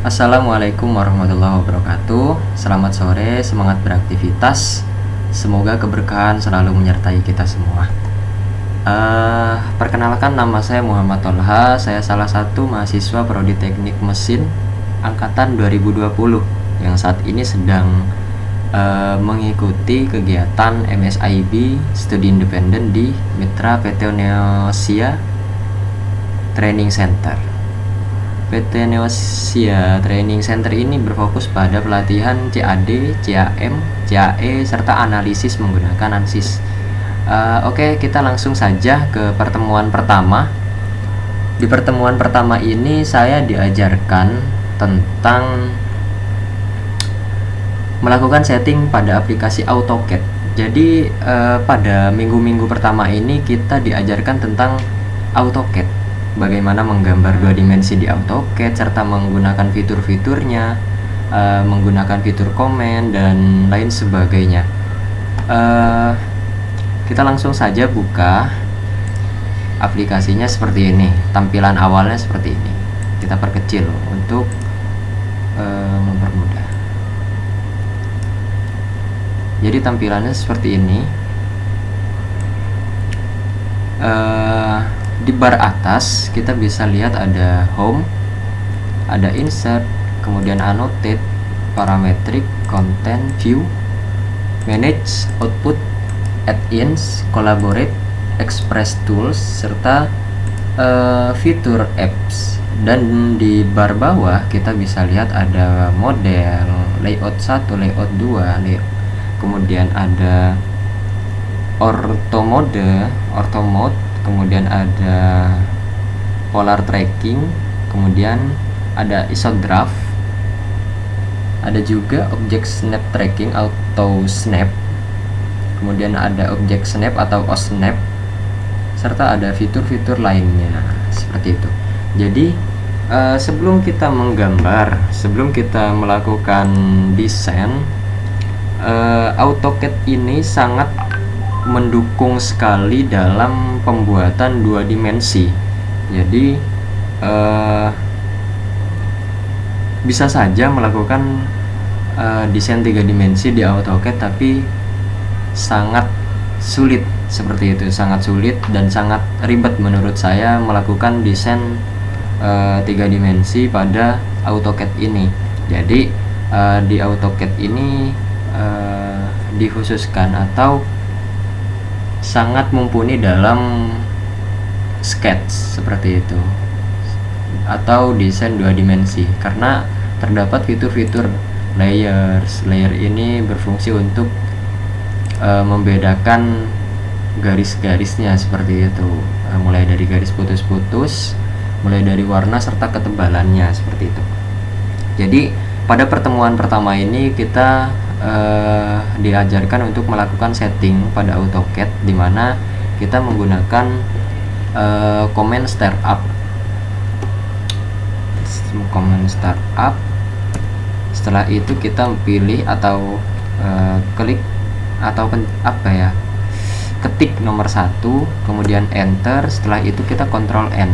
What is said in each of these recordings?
Assalamualaikum warahmatullahi wabarakatuh. Selamat sore, semangat beraktivitas. Semoga keberkahan selalu menyertai kita semua. Perkenalkan, nama saya Muhammad Tolha. Saya salah satu mahasiswa Prodi Teknik Mesin angkatan 2020 yang saat ini sedang mengikuti kegiatan MSIB Studi Independen di Mitra PT Neosia Training Center. PT Neosia Training Center ini berfokus pada pelatihan CAD, CAM, CAE, serta analisis menggunakan ANSYS. Oke, kita langsung saja ke pertemuan pertama. Di pertemuan pertama ini saya diajarkan tentang melakukan setting pada aplikasi AutoCAD. Jadi pada minggu-minggu pertama ini kita diajarkan tentang AutoCAD, bagaimana menggambar dua dimensi di AutoCAD serta menggunakan fitur-fiturnya, menggunakan fitur komen dan lain sebagainya. Kita langsung saja buka aplikasinya seperti ini. Tampilan awalnya seperti ini. Kita perkecil untuk mempermudah. Jadi tampilannya seperti ini. Di bar atas kita bisa lihat ada home, ada insert, kemudian annotate, parametric, content, view, manage, output, add-ins, collaborate, express tools, serta fitur apps. Dan di bar bawah kita bisa lihat ada model, layout 1, layout 2, kemudian ada ortho mode, kemudian ada polar tracking, kemudian ada isograph, ada juga object snap tracking, auto snap, kemudian ada object snap atau osnap, serta ada fitur-fitur lainnya seperti itu. Jadi sebelum kita menggambar, sebelum kita melakukan desain, AutoCAD ini sangat mendukung sekali dalam pembuatan dua dimensi. Jadi bisa saja melakukan desain tiga dimensi di AutoCAD, tapi sangat sulit seperti itu, sangat sulit dan sangat ribet menurut saya melakukan desain tiga dimensi pada AutoCAD ini. Jadi di AutoCAD ini dikhususkan atau sangat mumpuni dalam sketch seperti itu atau desain dua dimensi, karena terdapat fitur-fitur layer ini berfungsi untuk membedakan garis-garisnya seperti itu, mulai dari garis putus-putus, mulai dari warna serta ketebalannya seperti itu. Jadi pada pertemuan pertama ini kita diajarkan untuk melakukan setting pada AutoCAD, di mana kita menggunakan command startup. Setelah itu kita pilih atau klik atau ketik nomor 1, kemudian enter. Setelah itu kita Ctrl N.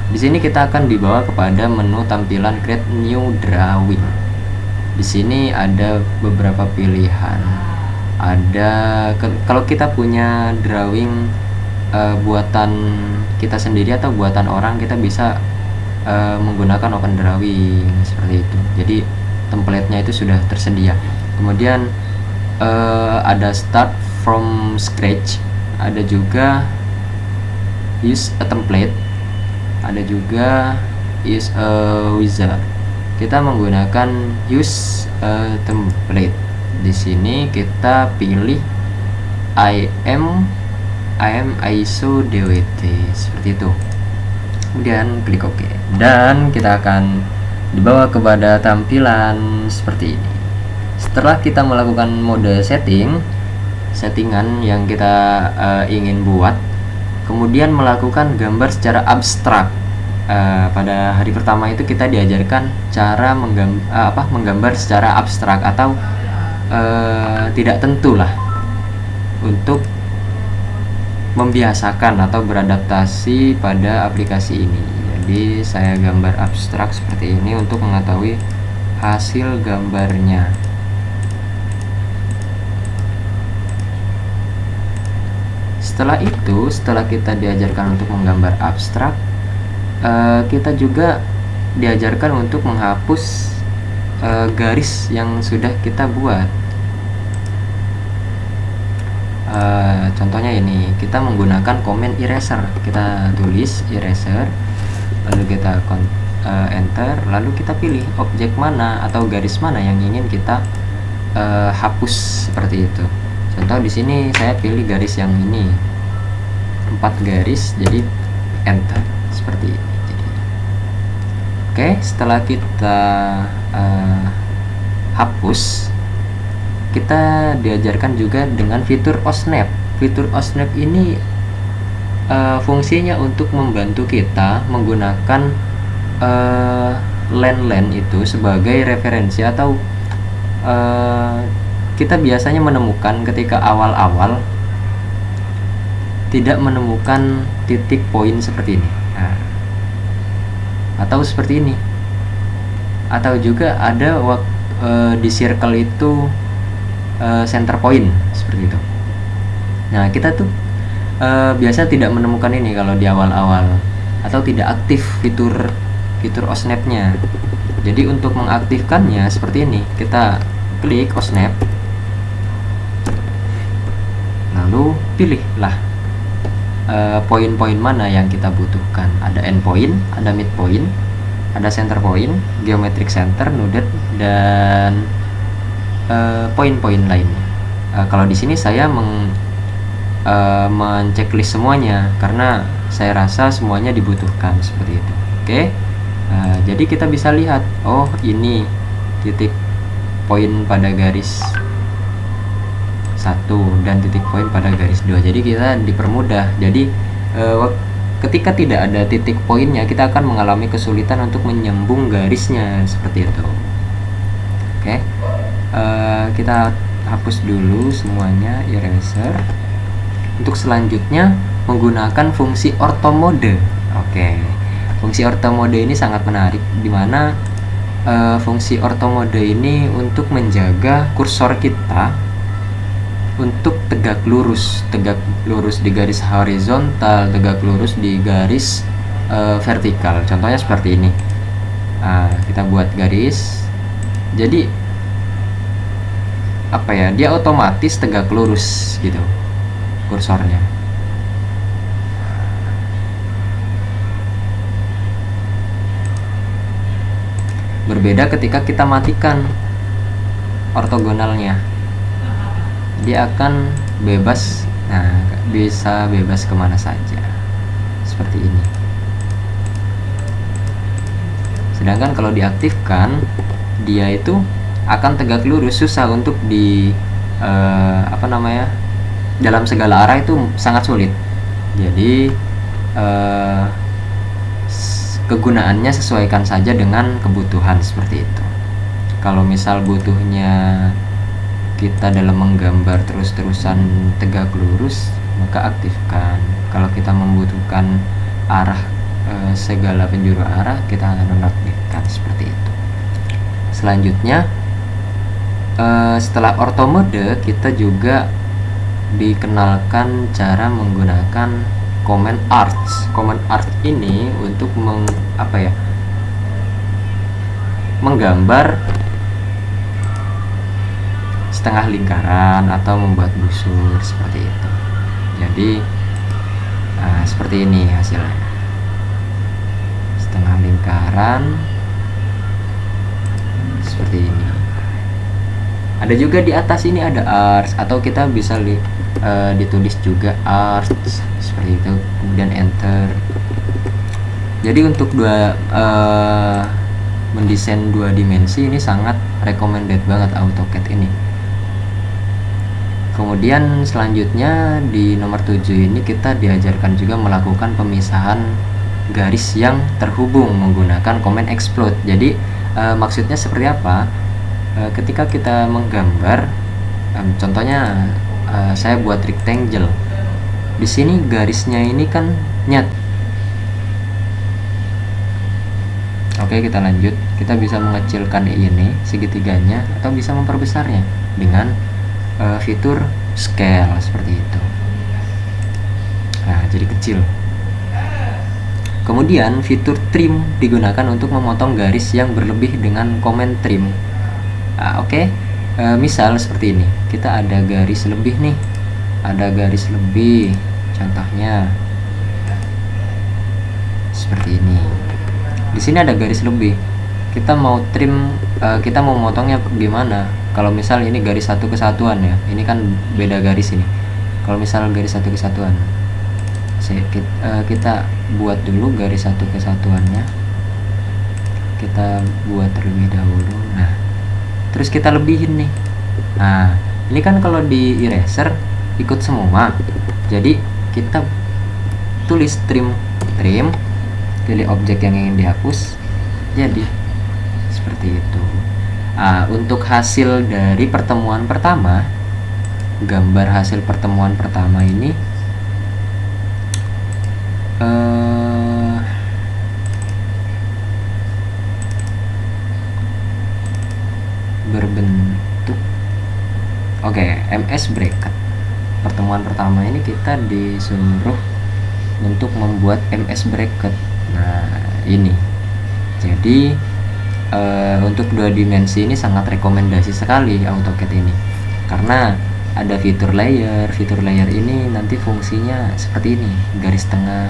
Di sini kita akan dibawa kepada menu tampilan Create New Drawing. Di sini ada beberapa pilihan. Kalau kita punya drawing buatan kita sendiri atau buatan orang, kita bisa menggunakan Open Drawing seperti itu. Jadi template-nya itu sudah tersedia. Kemudian ada Start from Scratch, ada juga Use a Template, ada juga Use a Wizard. Kita menggunakan Use a Template. Di sini kita pilih I am ISO DWT seperti itu. Kemudian klik OK. Dan kita akan dibawa kepada tampilan seperti ini. Setelah kita melakukan mode settingan yang kita ingin buat, kemudian melakukan gambar secara abstrak. Pada hari pertama itu kita diajarkan cara menggambar secara abstrak atau tidak tentu lah, untuk membiasakan atau beradaptasi pada aplikasi ini. Jadi saya gambar abstrak seperti ini untuk mengetahui hasil gambarnya. Setelah itu, setelah kita diajarkan untuk menggambar abstrak, kita juga diajarkan untuk menghapus garis yang sudah kita buat. Contohnya ini, kita menggunakan command eraser. Kita tulis eraser, lalu kita enter, lalu kita pilih objek mana atau garis mana yang ingin kita hapus seperti itu. Contoh di sini saya pilih garis yang ini, 4 garis, jadi enter seperti ini. Jadi, oke, setelah kita hapus, kita diajarkan juga dengan fitur OSNAP. Fitur OSNAP ini fungsinya untuk membantu kita menggunakan line itu sebagai referensi, atau kita biasanya menemukan ketika awal-awal tidak menemukan titik poin seperti ini, atau seperti ini, atau juga ada di circle itu center point seperti itu. Nah, kita tuh biasa tidak menemukan ini kalau di awal-awal, atau tidak aktif fitur OSNAP-nya. Jadi untuk mengaktifkannya seperti ini, kita klik OSNAP, lalu pilihlah poin-poin mana yang kita butuhkan. Ada endpoint, ada midpoint, ada center point, geometric center, noded, dan poin-poin lainnya. Kalau di sini saya menceklis semuanya karena saya rasa semuanya dibutuhkan seperti itu. Oke, jadi kita bisa lihat, oh ini titik poin pada garis 1 dan titik poin pada garis 2. Jadi kita dipermudah. Jadi ketika tidak ada titik poinnya, kita akan mengalami kesulitan untuk menyambung garisnya seperti itu. Oke, kita hapus dulu semuanya, eraser. Untuk selanjutnya menggunakan fungsi ortho mode. Oke, fungsi ortho mode ini sangat menarik, dimana fungsi ortho mode ini untuk menjaga kursor kita untuk tegak lurus di garis horizontal, tegak lurus di garis vertikal. Contohnya seperti ini. Kita buat garis, jadi apa ya, dia otomatis tegak lurus gitu kursornya. Berbeda ketika kita matikan ortogonalnya, dia akan bebas. Nah, bisa bebas kemana saja seperti ini. Sedangkan kalau diaktifkan, dia itu akan tegak lurus, susah untuk dalam segala arah itu sangat sulit. Jadi kegunaannya sesuaikan saja dengan kebutuhan seperti itu. Kalau misal butuhnya kita dalam menggambar terus-terusan tegak lurus, maka aktifkan. Kalau kita membutuhkan arah segala penjuru arah, kita nonaktifkan seperti itu. Selanjutnya, setelah ortho mode, kita juga dikenalkan cara menggunakan command arts. Command art ini untuk menggambar setengah lingkaran atau membuat busur seperti itu. Jadi seperti ini hasilnya, setengah lingkaran seperti ini. Ada juga di atas ini ada arts, atau kita bisa ditulis juga arts seperti itu, kemudian enter. Jadi untuk mendesain 2 dimensi ini sangat recommended banget AutoCAD ini. Kemudian selanjutnya di nomor 7 ini kita diajarkan juga melakukan pemisahan garis yang terhubung menggunakan command explode. Jadi maksudnya seperti apa? Ketika kita menggambar, contohnya saya buat rectangle. Di sini garisnya ini kan nyat. Oke, kita lanjut. Kita bisa mengecilkan ini segitiganya atau bisa memperbesarnya dengan fitur scale seperti itu. Nah, jadi kecil. Kemudian fitur trim digunakan untuk memotong garis yang berlebih dengan komen trim. Oke. Misal seperti ini, kita ada garis lebih nih, ada garis lebih, contohnya seperti ini. Di sini ada garis lebih, kita mau trim, kita mau motongnya gimana? Kalau misal ini garis satu kesatuan ya, ini kan beda garis ini. Kalau misal garis satu kesatuan, kita buat dulu garis satu kesatuannya, kita buat terlebih dahulu. Nah, terus kita lebihin nih. Nah, ini kan kalau di eraser ikut semua, jadi kita tulis trim, pilih objek yang ingin dihapus, jadi seperti itu. Untuk hasil dari pertemuan pertama, gambar hasil pertemuan pertama ini berbentuk MS bracket. Pertemuan pertama ini kita disuruh untuk membuat MS bracket. Nah, ini jadi untuk 2 dimensi ini sangat rekomendasi sekali AutoCAD ini, karena ada fitur layer. Fitur layer ini nanti fungsinya seperti ini, garis tengah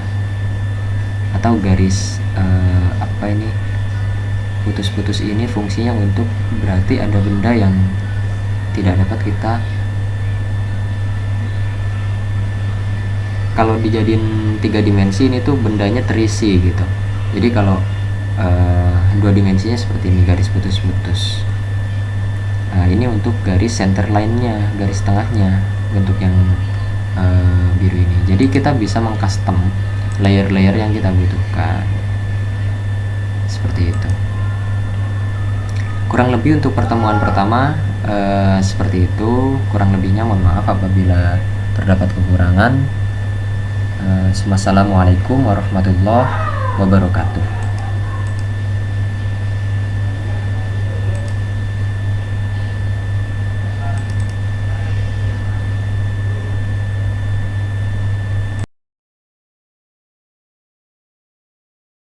atau garis putus-putus ini fungsinya untuk berarti ada benda yang tidak dapat kita, kalau dijadiin 3 dimensi ini tuh bendanya terisi gitu. Jadi kalau 2 dimensinya seperti ini, garis putus-putus. Ini untuk garis center line-nya, garis tengahnya, untuk yang biru ini. Jadi kita bisa mengcustom layer-layer yang kita butuhkan seperti itu. Kurang lebih untuk pertemuan pertama seperti itu. Kurang lebihnya mohon maaf apabila terdapat kekurangan. Wassalamualaikum warahmatullahi wabarakatuh.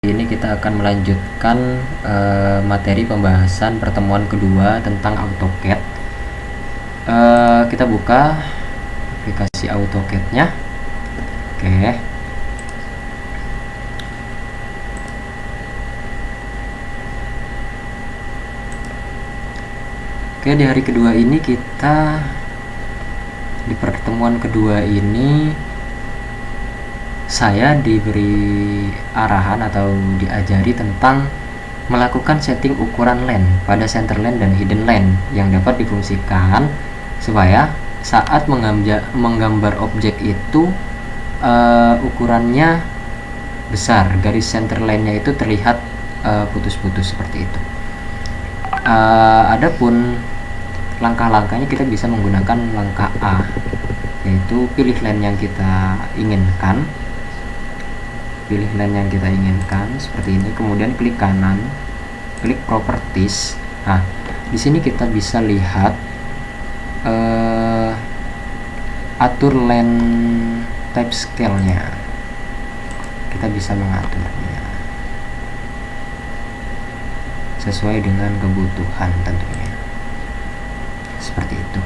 Ini kita akan melanjutkan materi pembahasan pertemuan kedua tentang AutoCAD. Kita buka aplikasi AutoCAD-nya. Oke, di hari kedua ini kita, di pertemuan kedua ini saya diberi arahan atau diajari tentang melakukan setting ukuran line pada center line dan hidden line yang dapat difungsikan supaya saat menggambar objek itu ukurannya besar, garis center line-nya itu terlihat putus-putus seperti itu. Adapun langkah-langkahnya kita bisa menggunakan langkah A, yaitu pilih line yang kita inginkan. Seperti ini, kemudian klik kanan, klik properties. Nah, di sini kita bisa lihat atur line type scale-nya. Kita bisa mengaturnya sesuai dengan kebutuhan tentunya, seperti itu.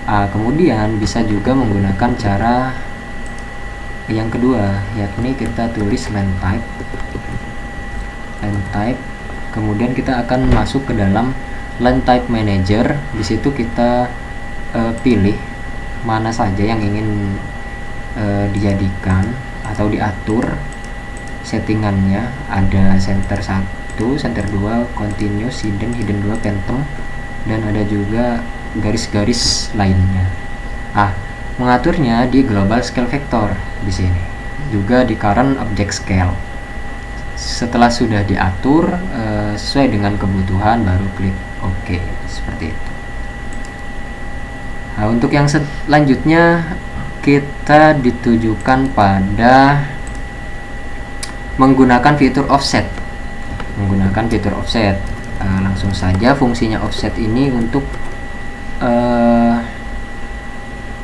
Kemudian bisa juga menggunakan cara yang kedua, yakni kita tulis line type, kemudian kita akan masuk ke dalam line type manager. Di situ kita pilih mana saja yang ingin dijadikan atau diatur settingannya. Ada center 1, center 2, continuous, hidden 2, phantom, dan ada juga garis-garis lainnya. Mengaturnya di global scale vector di sini, juga di current object scale. Setelah sudah diatur sesuai dengan kebutuhan, baru klik OK, seperti itu. Untuk yang selanjutnya kita ditujukan pada menggunakan fitur offset. menggunakan fitur offset. Langsung saja, fungsinya offset ini untuk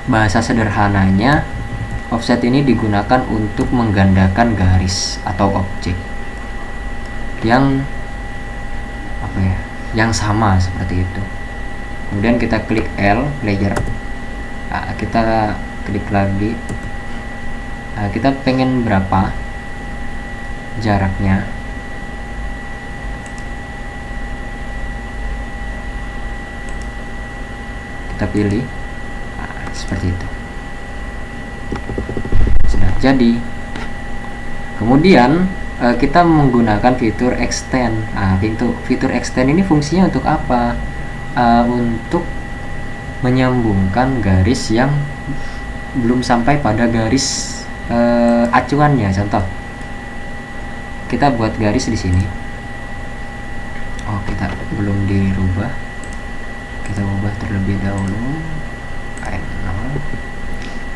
bahasa sederhananya, offset ini digunakan untuk menggandakan garis atau objek yang yang sama seperti itu. Kemudian kita klik L, layer. Kita klik lagi. Kita pengen berapa jaraknya. Kita pilih seperti itu. Sudah jadi. Kemudian kita menggunakan fitur extend. Fitur extend ini fungsinya untuk apa? Untuk menyambungkan garis yang belum sampai pada garis acuannya. Contoh, kita buat garis di sini. Kita belum dirubah. Kita ubah terlebih dahulu.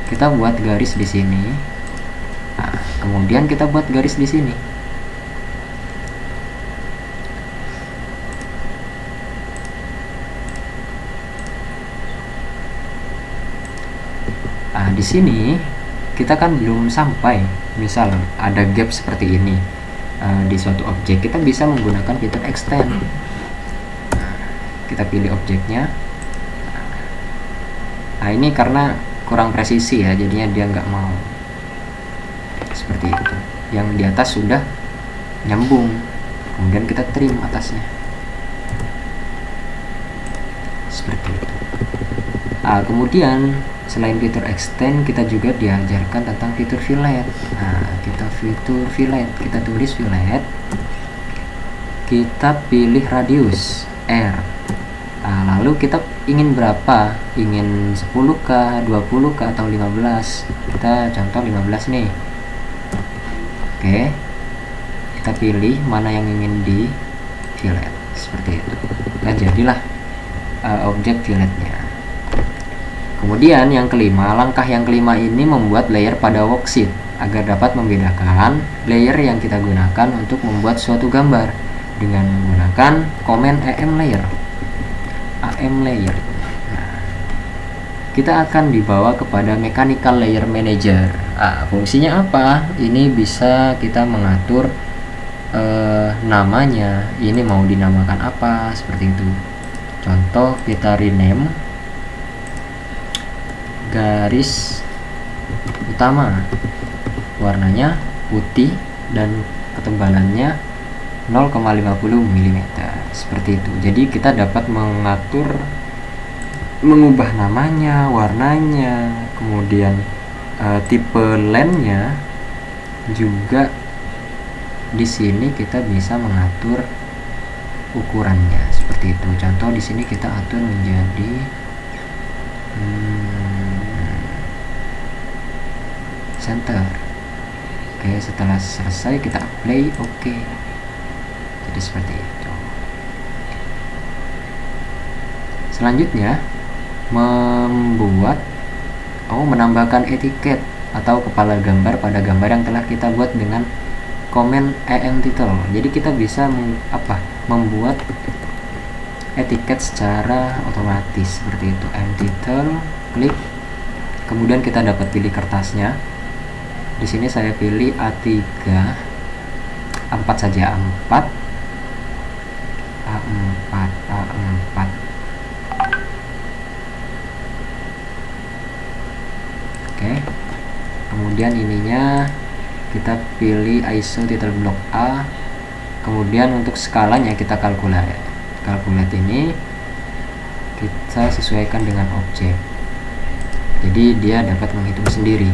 Kita buat garis di sini. Kemudian kita buat garis di sini. Di sini kita kan belum sampai. Misal ada gap seperti ini di suatu objek, kita bisa menggunakan fitur extend. Kita pilih objeknya. Ini karena kurang presisi ya, jadinya dia nggak mau seperti itu. Yang di atas sudah nyambung, kemudian kita trim atasnya seperti itu. Kemudian selain fitur extend, kita juga diajarkan tentang fitur fillet. Kita tulis fillet, kita pilih radius R. Lalu kita ingin berapa? Ingin 10k, 20k, atau 15? Kita contoh 15 nih. Oke, kita pilih mana yang ingin di fillet seperti itu. Dan jadilah objek filletnya. Kemudian yang kelima, langkah yang kelima ini membuat layer pada worksheet agar dapat membedakan layer yang kita gunakan untuk membuat suatu gambar dengan menggunakan komen AM layer. Kita akan dibawa kepada Mechanical Layer Manager. Fungsinya apa? Ini bisa kita mengatur namanya. Ini mau dinamakan apa, seperti itu. Contoh, kita rename garis utama, warnanya putih dan ketebalannya 0,50 mm, seperti itu. Jadi kita dapat mengubah namanya, warnanya, kemudian tipe lensnya juga. Di sini kita bisa mengatur ukurannya seperti itu. Contoh, di sini kita atur menjadi center. Oke, setelah selesai kita apply. Oke. Jadi seperti itu. Selanjutnya menambahkan etiket atau kepala gambar pada gambar yang telah kita buat dengan komen AM title. Jadi kita bisa membuat etiket secara otomatis seperti itu. AM title, klik, kemudian kita dapat pilih kertasnya. Di sini saya pilih A3, A4 saja, A4. Oke. Kemudian ininya kita pilih ISO title block A. Kemudian untuk skalanya kita calculate ini kita sesuaikan dengan objek. Jadi dia dapat menghitung sendiri.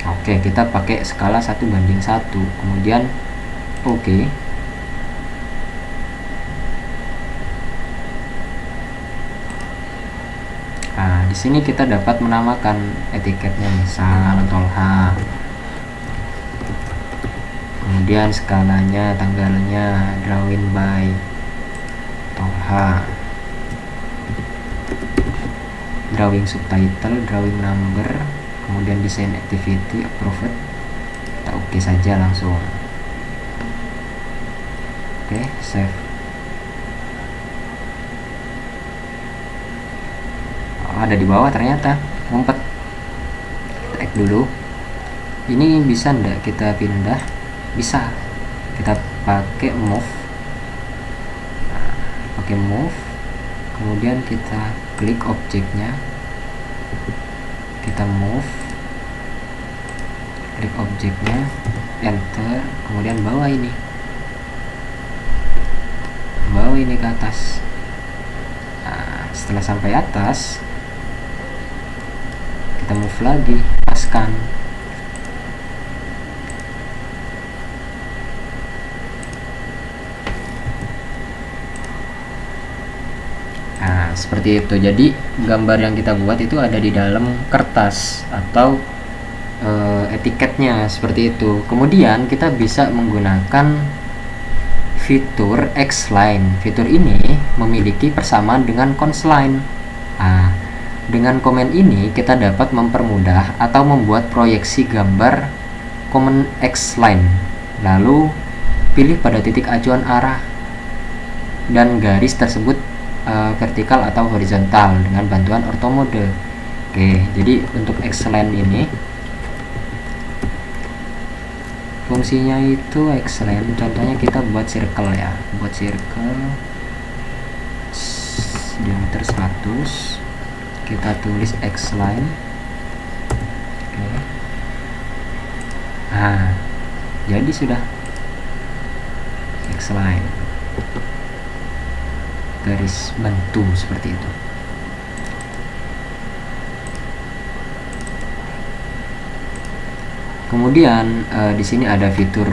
Oke, kita pakai skala 1:1. Kemudian oke. Di sini kita dapat menamakan etiketnya, misal Tolha. Kemudian skalanya, tanggalnya, drawing by Tolha. Drawing subtitle, drawing number, kemudian design activity approved. Kita oke saja langsung. Oke, save. Oh, ada di bawah ternyata, ngumpet. Kita dulu. Ini bisa ndak kita pindah? Bisa. Kita pakai move. Nah, pakai move. Kemudian kita klik objeknya. Kita move. Klik objeknya, enter, kemudian bawa ini ke atas. Nah, setelah sampai atas, kita move lagi, lepaskan. Nah, seperti itu. Jadi gambar yang kita buat itu ada di dalam kertas atau etiketnya, seperti itu. Kemudian kita bisa menggunakan fitur X-line. Fitur ini memiliki persamaan dengan consline. Nah, dengan komen ini kita dapat mempermudah atau membuat proyeksi gambar komen X-line. Lalu pilih pada titik acuan arah dan garis tersebut vertikal atau horizontal dengan bantuan ortho mode. Oke, jadi untuk X-line ini fungsinya itu X-line. Contohnya kita buat circle ya, buat circle diameter 100, kita tulis X-line. Oke. Nah, jadi sudah X-line, garis bantu seperti itu. Kemudian di sini ada fitur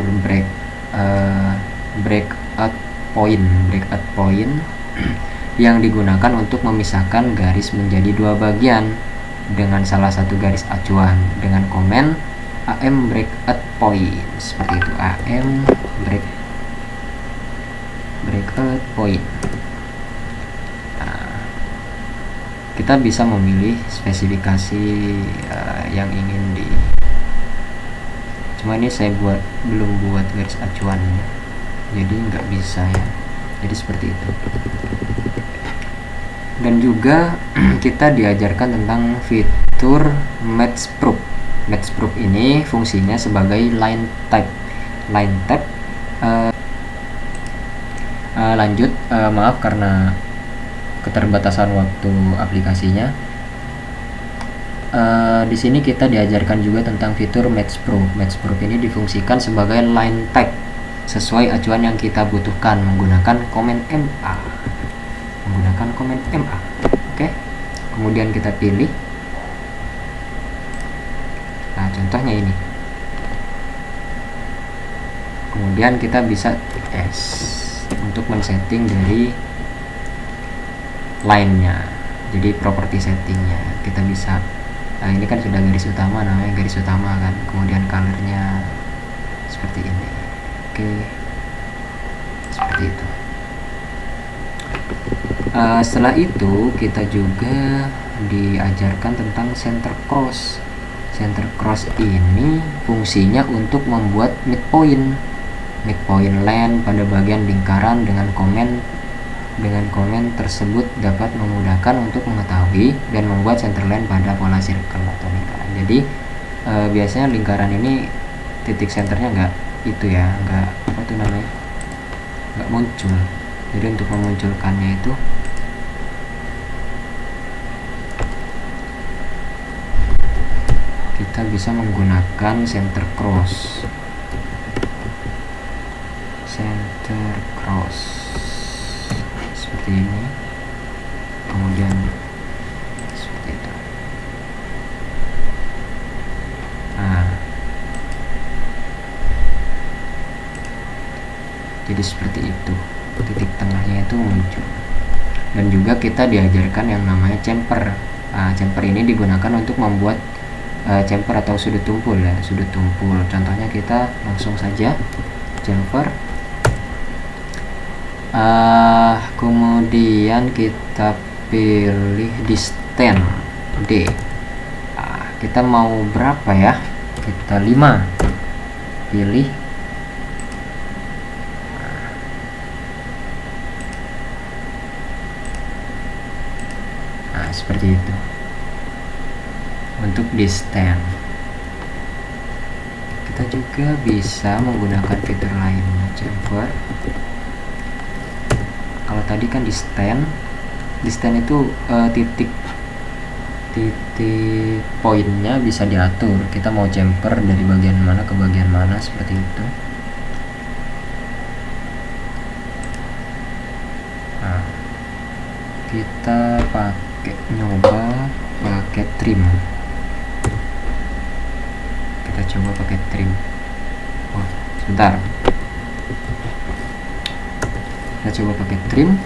breakout point yang digunakan untuk memisahkan garis menjadi dua bagian dengan salah satu garis acuan dengan komen AM breakout point, seperti itu. AM breakout point. Nah, kita bisa memilih spesifikasi yang ingin di, cuma ini saya belum buat garis acuannya, jadi nggak bisa ya. Jadi seperti itu. Dan juga kita diajarkan tentang fitur match proof. Match proof ini fungsinya sebagai line type. Lanjut, maaf karena keterbatasan waktu aplikasinya. Di sini kita diajarkan juga tentang fitur match proof. Match proof ini difungsikan sebagai line type sesuai acuan yang kita butuhkan menggunakan komen MA. Oke. Kemudian kita pilih. Nah, contohnya ini. Kemudian kita bisa S untuk men-setting dari line-nya. Jadi properti settingnya kita bisa. Nah, ini kan sudah garis utama, namanya garis utama kan. Kemudian colornya seperti ini. Oke, seperti itu. Setelah itu kita juga diajarkan tentang center cross. Center cross ini fungsinya untuk membuat midpoint line pada bagian lingkaran dengan komen tersebut dapat memudahkan untuk mengetahui dan membuat center line pada pola circle atau lingkaran. Jadi biasanya lingkaran ini titik centernya nggak muncul. Jadi untuk memunculkannya itu kita bisa menggunakan center cross seperti ini, kemudian seperti itu. Nah, jadi seperti itu, titik tengahnya itu muncul. Dan juga kita diajarkan yang namanya chamfer. Nah, chamfer ini digunakan untuk membuat chamfer atau sudut tumpul ya, sudut tumpul. Contohnya kita langsung saja chamfer. Kemudian kita pilih distance D. Kita mau berapa ya? Kita 5. Pilih seperti itu untuk di stand. Kita juga bisa menggunakan fitur lainnya, chamfer. Kalau tadi kan di stand itu titik poinnya bisa diatur, kita mau chamfer dari bagian mana ke bagian mana seperti itu. Nah, kita nyoba pakai trim. Kita coba pakai trim. Oh, sebentar. Kita coba pakai trim.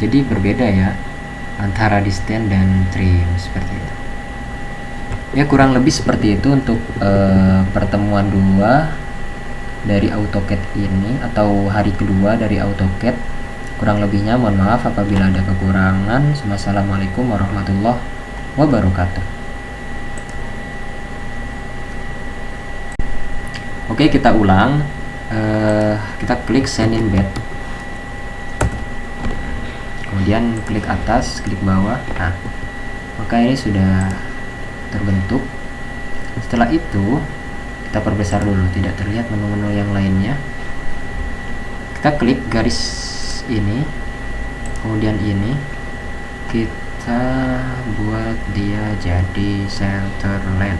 Jadi berbeda ya antara di stand dan trim seperti itu. Ya kurang lebih seperti itu untuk pertemuan 2 dari AutoCAD ini, atau hari kedua dari AutoCAD. Kurang lebihnya mohon maaf apabila ada kekurangan. Wassalamualaikum warahmatullahi wabarakatuh. Oke, kita ulang. Kita klik send in bed, kemudian klik atas, klik bawah. Nah, maka ini sudah terbentuk. Setelah itu kita perbesar dulu, tidak terlihat menu-menu yang lainnya. Kita klik garis ini, kemudian ini kita buat dia jadi center line.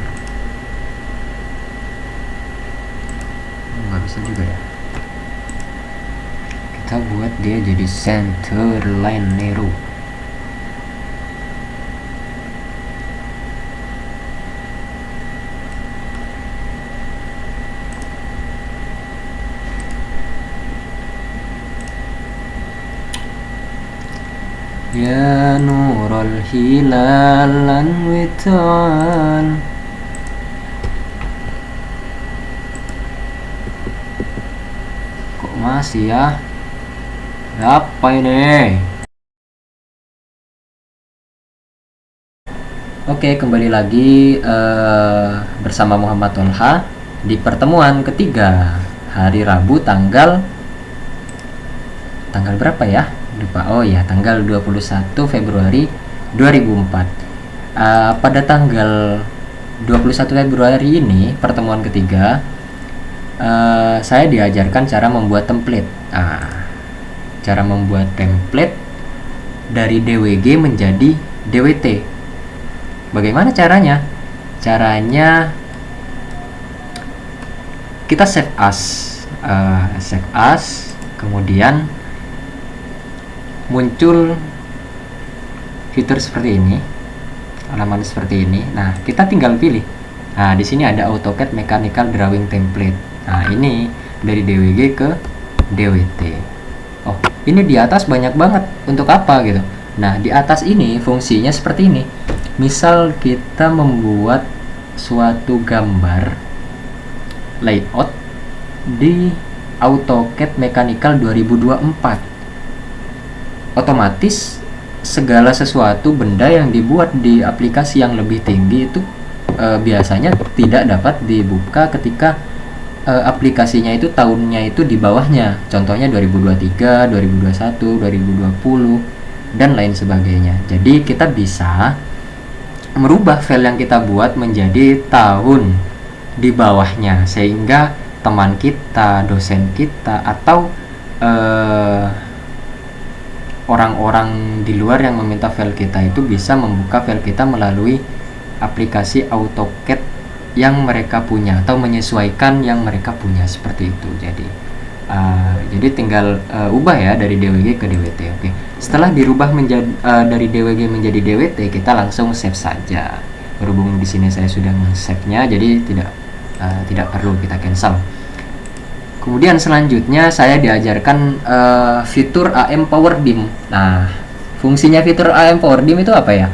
Nggak bisa juga ya, kita buat dia jadi center line Nero. Ya nurul hilalan witan. Kok masih ya? Apa ini? Oke, kembali lagi bersama Muhammad Tolha di pertemuan ketiga hari Rabu tanggal berapa ya? Lupa. Oh ya, tanggal 21 Februari 2004. Pada tanggal 21 Februari ini, pertemuan ketiga, saya diajarkan cara membuat template. Cara membuat template dari DWG menjadi DWT. Bagaimana caranya? Caranya kita save as, kemudian muncul fitur seperti ini, halaman seperti ini. Nah, kita tinggal pilih. Nah, di sini ada AutoCAD Mechanical Drawing Template. Nah, ini dari DWG ke DWT. Oh, ini di atas banyak banget. Untuk apa gitu? Nah, di atas ini fungsinya seperti ini. Misal kita membuat suatu gambar layout di AutoCAD Mechanical 2024. Otomatis segala sesuatu benda yang dibuat di aplikasi yang lebih tinggi itu biasanya tidak dapat dibuka ketika aplikasinya itu tahunnya itu di bawahnya. Contohnya 2023, 2021, 2020 dan lain sebagainya. Jadi kita bisa merubah file yang kita buat menjadi tahun di bawahnya, sehingga teman kita, dosen kita, atau orang-orang di luar yang meminta file kita itu bisa membuka file kita melalui aplikasi AutoCAD yang mereka punya, atau menyesuaikan yang mereka punya, seperti itu. Jadi tinggal ubah ya dari DWG ke DWT. Oke. Setelah dirubah menjadi dari DWG menjadi DWT, kita langsung save saja. Berhubung di sini saya sudah save-nya, jadi tidak perlu kita cancel. Kemudian selanjutnya saya diajarkan fitur AM Power Dim. Nah, fungsinya fitur AM Power Dim itu apa ya?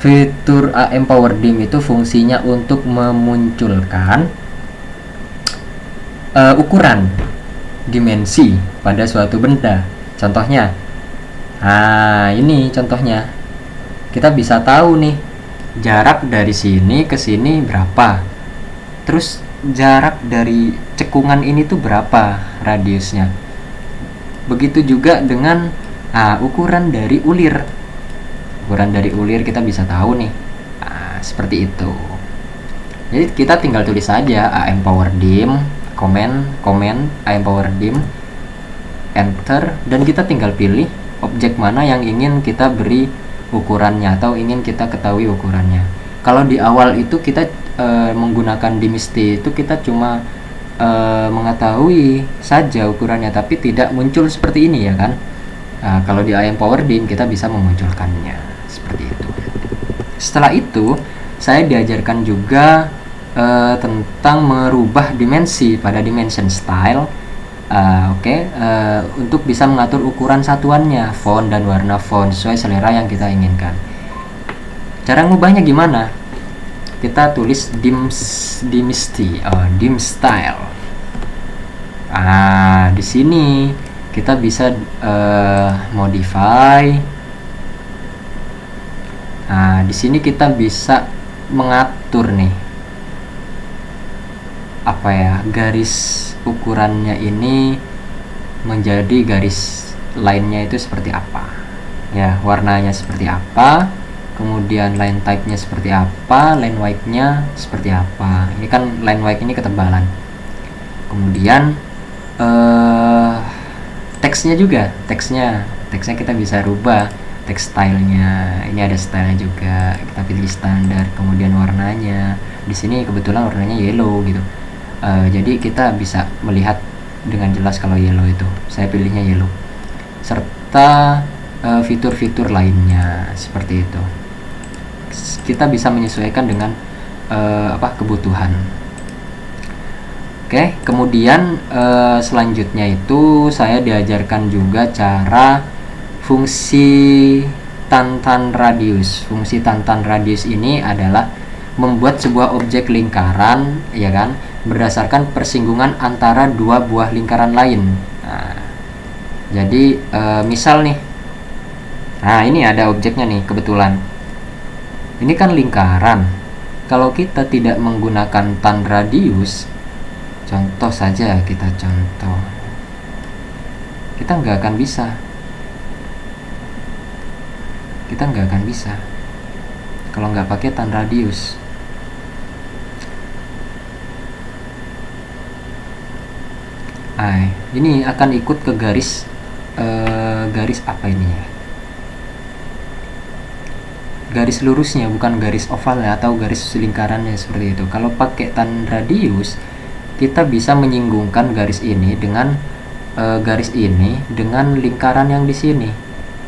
Fitur AM Power Dim itu fungsinya untuk memunculkan ukuran dimensi pada suatu benda. Contohnya, ini contohnya. Kita bisa tahu nih jarak dari sini ke sini berapa. Terus jarak dari cekungan ini tuh berapa radiusnya. Begitu juga dengan ukuran dari ulir. Ukuran dari ulir kita bisa tahu nih. Seperti itu. Jadi kita tinggal tulis saja AM power dim, comment AM power dim, enter, dan kita tinggal pilih objek mana yang ingin kita beri ukurannya atau ingin kita ketahui ukurannya. Kalau di awal itu kita menggunakan dimsty itu kita cuma mengetahui saja ukurannya, tapi tidak muncul seperti ini ya kan. Kalau di AM power dim kita bisa memunculkannya seperti itu. Setelah itu saya diajarkan juga tentang merubah dimensi pada dimension style. Untuk bisa mengatur ukuran satuannya, font dan warna font sesuai selera yang kita inginkan. Cara ngubahnya gimana? Kita tulis dimsty, dim style. Di sini kita bisa modify. Di sini kita bisa mengatur nih garis ukurannya ini menjadi garis lainnya itu seperti apa ya, warnanya seperti apa, kemudian line type-nya seperti apa, line width-nya seperti apa. Ini kan line width ini ketebalan. Kemudian teksnya juga, teksnya kita bisa rubah teks stylenya. Ini ada stylenya juga, kita pilih standar. Kemudian warnanya, di sini kebetulan warnanya yellow gitu. Jadi kita bisa melihat dengan jelas kalau yellow itu, saya pilihnya yellow, serta fitur-fitur lainnya seperti itu. Kita bisa menyesuaikan dengan kebutuhan. Oke, kemudian selanjutnya itu saya diajarkan juga cara fungsi tantan radius. Fungsi tantan radius ini adalah membuat sebuah objek lingkaran, ya kan, berdasarkan persinggungan antara dua buah lingkaran lain. Jadi misal nih, ini ada objeknya nih kebetulan. Ini kan lingkaran. Kalau kita tidak menggunakan tan radius, contoh saja kita nggak akan bisa. Kita nggak akan bisa kalau nggak pakai tan radius. Ini akan ikut ke garis apa ini ya? Garis lurusnya, bukan garis oval ya, atau garis lingkarannya seperti itu. Kalau pakai tan radius, kita bisa menyinggungkan garis ini dengan garis ini dengan lingkaran yang di sini.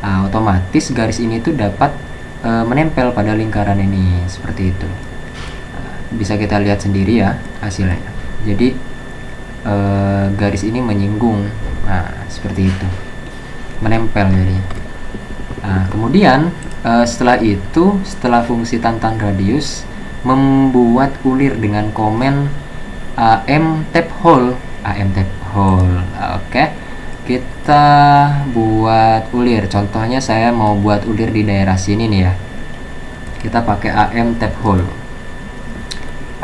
Otomatis garis ini tuh dapat menempel pada lingkaran ini seperti itu. Bisa kita lihat sendiri ya hasilnya. Jadi garis ini menyinggung, seperti itu, menempel jadi. Kemudian setelah fungsi tantan radius membuat ulir dengan komen AM tab hole. Oke, kita buat ulir. Contohnya saya mau buat ulir di daerah sini nih ya. Kita pakai AM tab hole.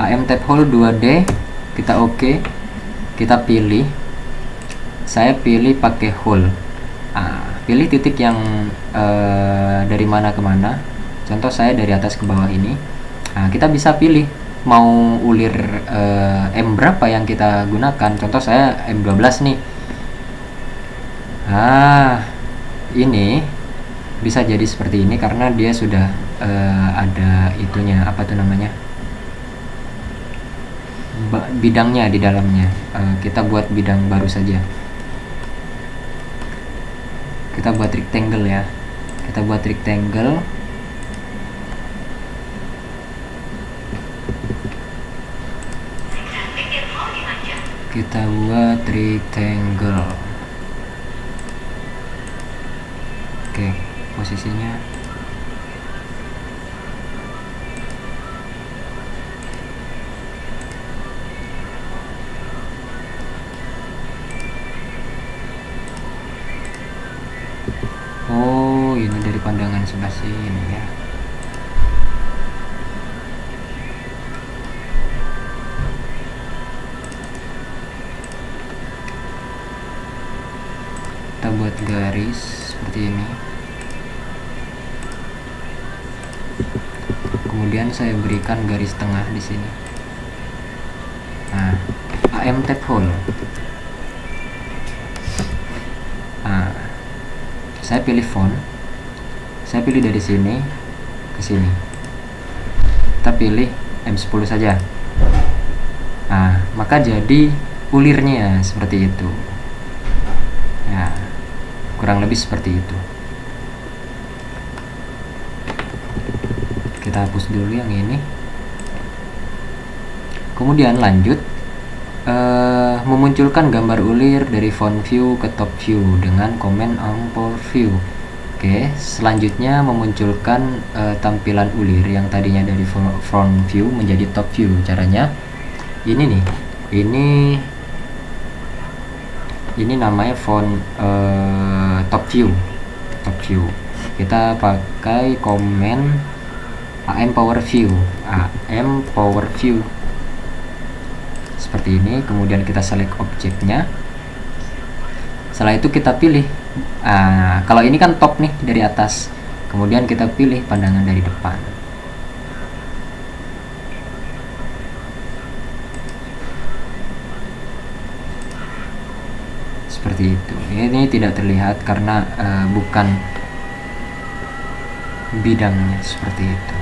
AM tab hole 2D, kita oke. Kita pilih, saya pilih pakai hole. Pilih titik yang dari mana ke mana. Contoh saya dari atas ke bawah ini. Kita bisa pilih mau ulir M berapa yang kita gunakan. Contoh saya M12 nih. Ini bisa jadi seperti ini karena dia sudah ada itunya, apa tuh namanya, bidangnya di dalamnya. Kita buat bidang baru saja. Kita buat rectangle ya. Kita buat rectangle. Kita buat rectangle. Oke, posisinya ini dari pandangan sebelah sini ya. buat garis seperti ini. Kemudian saya berikan garis tengah di sini. Nah, AM tab hole. Nah, saya pilih font. Saya pilih dari sini ke sini. Kita pilih M10 saja. Nah, maka jadi ulirnya seperti itu. Ya, kurang lebih seperti itu. Kita hapus dulu yang ini. Kemudian lanjut memunculkan gambar ulir dari font view ke top view dengan command import view. Oke, selanjutnya memunculkan tampilan ulir yang tadinya dari front view menjadi top view. Caranya ini nih, ini namanya font top view. Kita pakai command AM power view, seperti ini. Kemudian kita select objeknya. Setelah itu kita pilih, kalau ini kan top nih dari atas, kemudian kita pilih pandangan dari depan. Seperti itu. Ini tidak terlihat karena bukan bidangnya, seperti itu.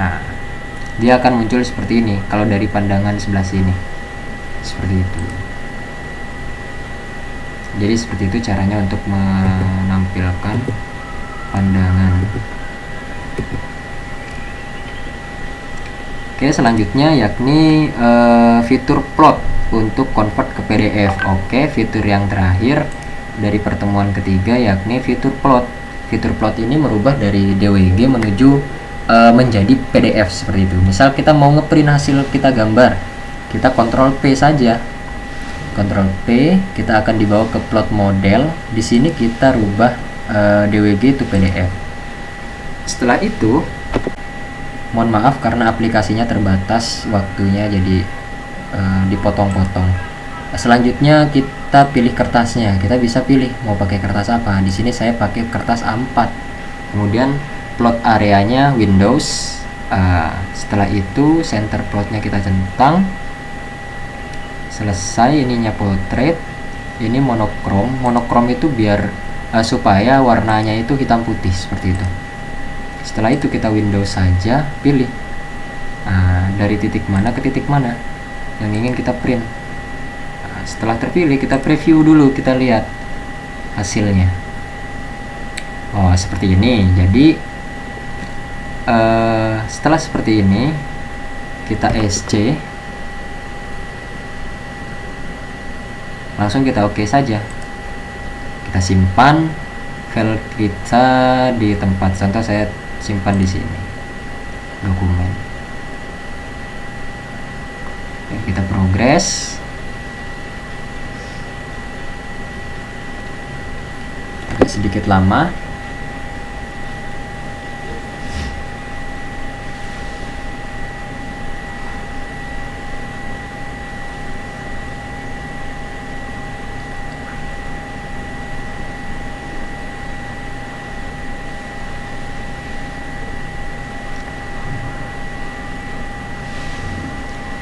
Nah, dia akan muncul seperti ini kalau dari pandangan sebelah sini, seperti itu. Jadi seperti itu caranya untuk menampilkan pandangan. Oke, selanjutnya yakni fitur plot untuk convert ke PDF. Oke, fitur yang terakhir dari pertemuan ketiga yakni fitur plot. Fitur plot ini merubah dari DWG menuju menjadi PDF seperti itu. Misal kita mau ngeprint hasil kita gambar, kita Ctrl P saja. Ctrl P, kita akan dibawa ke plot model. Di sini kita rubah DWG itu PDF. Setelah itu, mohon maaf karena aplikasinya terbatas waktunya, jadi dipotong-potong. Selanjutnya kita pilih kertasnya. Kita bisa pilih mau pakai kertas apa. Di sini saya pakai kertas A4. Kemudian plot areanya Windows. Setelah itu center plotnya kita centang. Selesai, ininya portrait. Ini monokrom. Monokrom itu biar supaya warnanya itu hitam putih seperti itu. Setelah itu kita Windows saja, pilih dari titik mana ke titik mana yang ingin kita print. Setelah terpilih, kita preview dulu, kita lihat hasilnya. Oh, seperti ini. Jadi setelah seperti ini, kita SC, langsung kita oke saja. Kita simpan file kita di tempat. Contoh saya simpan di sini, dokumen. Oke, kita progres. Agak sedikit lama.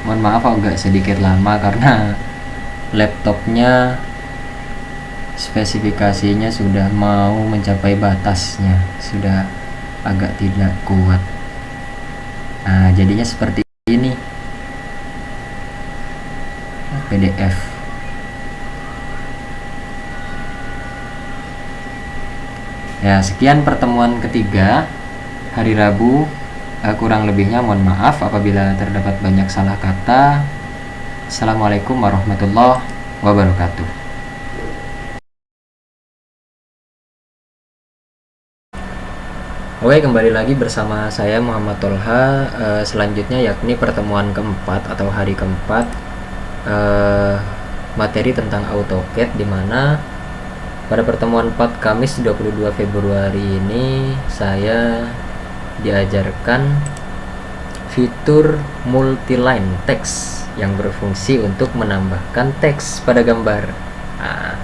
Mohon maaf agak sedikit lama karena laptopnya spesifikasinya sudah mau mencapai batasnya, sudah agak tidak kuat. Nah, jadinya seperti ini PDF. Ya, sekian pertemuan ketiga hari Rabu. Kurang lebihnya mohon maaf apabila terdapat banyak salah kata. Assalamualaikum warahmatullahi wabarakatuh. Oke, kembali lagi bersama saya Muhammad Tolha. Selanjutnya yakni pertemuan keempat atau hari keempat, materi tentang AutoCAD, di mana pada pertemuan 4 Kamis 22 Februari ini saya diajarkan fitur multiline text yang berfungsi untuk menambahkan teks pada gambar. Nah,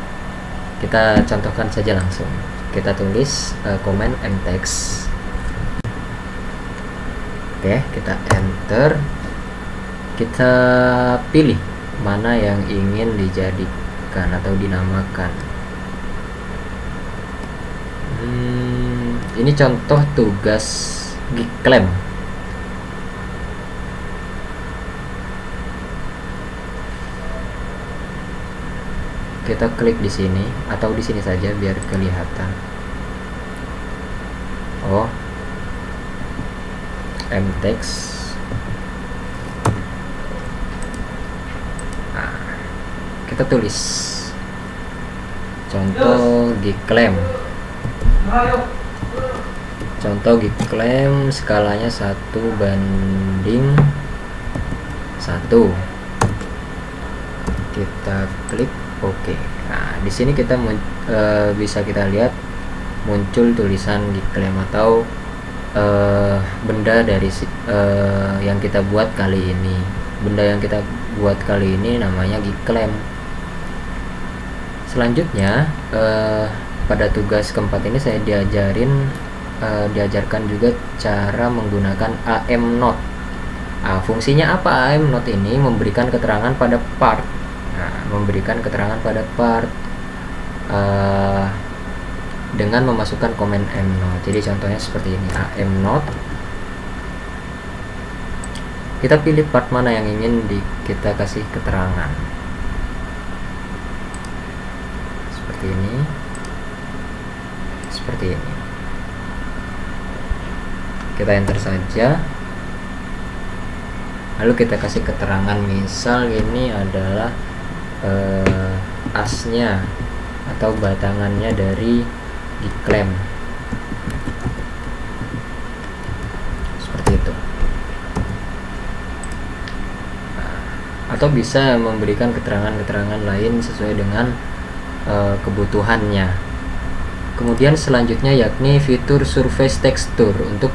Kita contohkan saja langsung. Kita tulis komen mtext. Oke, kita enter. Kita pilih mana yang ingin dijadikan atau dinamakan. Ini contoh tugas Gclamp. Kita klik di sini atau di sini saja biar kelihatan. Oh, mtext. Nah, kita tulis contoh Gclamp. Contoh Gclamp skalanya 1:1. Kita klik OK. Nah, di sini kita bisa kita lihat muncul tulisan Gclamp atau benda dari yang kita buat kali ini. Benda yang kita buat kali ini namanya Gclamp. Selanjutnya pada tugas keempat ini saya diajarkan juga cara menggunakan amNote. Fungsinya apa amNote ini? Memberikan keterangan pada part. Dengan memasukkan komen amNote. Jadi contohnya seperti ini, amNote. Kita pilih part mana yang ingin kita kasih keterangan. Seperti ini. Kita enter saja. Lalu kita kasih keterangan, misal ini adalah asnya atau batangannya dari Gclamp. Seperti itu. Atau bisa memberikan keterangan-keterangan lain sesuai dengan kebutuhannya. Kemudian selanjutnya yakni fitur surface texture untuk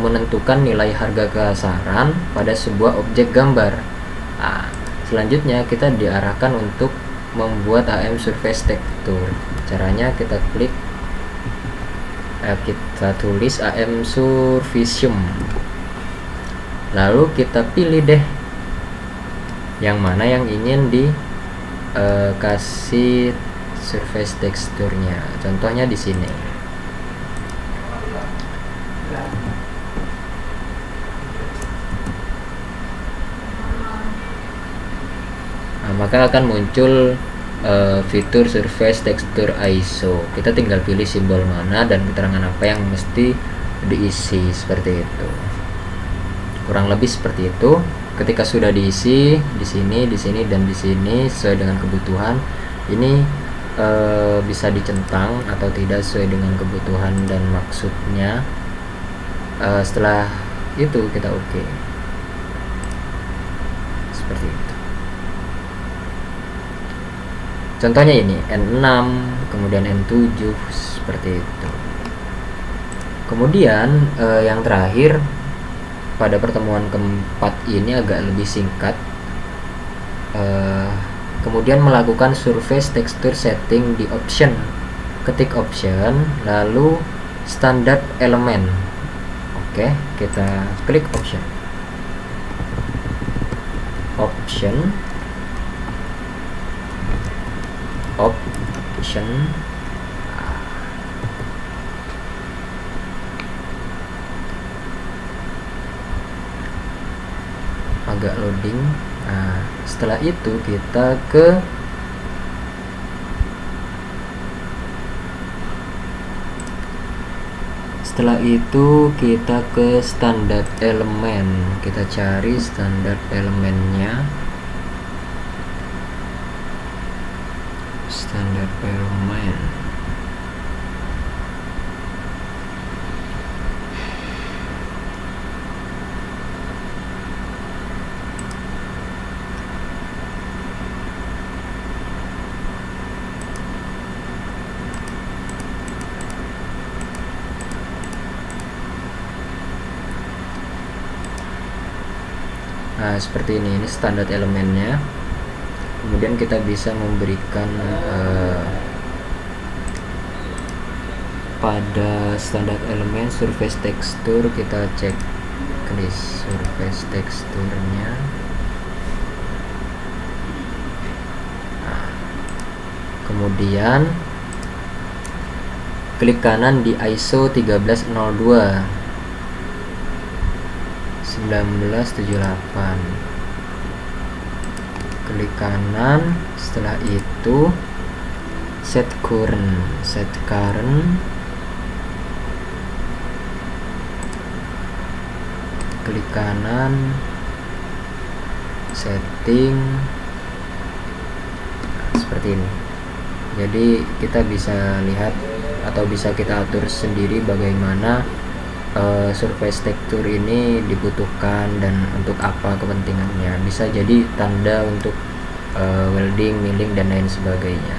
menentukan nilai harga kasaran pada sebuah objek gambar. Selanjutnya kita diarahkan untuk membuat AM surface texture. Caranya kita klik, kita tulis AM surficium. Lalu kita pilih deh yang mana yang ingin dikasih surface teksturnya. Contohnya di sini. Maka akan muncul fitur surface texture ISO. Kita tinggal pilih simbol mana dan keterangan apa yang mesti diisi, seperti itu. Kurang lebih seperti itu. Ketika sudah diisi di sini, dan di sini sesuai dengan kebutuhan, ini bisa dicentang atau tidak sesuai dengan kebutuhan dan maksudnya. Setelah itu kita OK. Seperti itu. Contohnya ini N6, kemudian N7, seperti itu. Kemudian yang terakhir pada pertemuan keempat ini agak lebih singkat. Kemudian melakukan surface texture setting di option. Ketik option, lalu standard element. Oke, kita klik option. Agak loading. Setelah itu kita ke standard element. Kita cari standard elemennya. Standard element. Seperti ini standar elemennya. Kemudian kita bisa memberikan pada standar elemen surface texture kita cek list surface teksturnya. Kemudian klik kanan di ISO 1302 1978, klik kanan. Setelah itu set current, klik kanan, setting, seperti ini. Jadi kita bisa lihat atau bisa kita atur sendiri bagaimana surface texture ini dibutuhkan dan untuk apa kepentingannya. Bisa jadi tanda untuk welding, milling, dan lain sebagainya.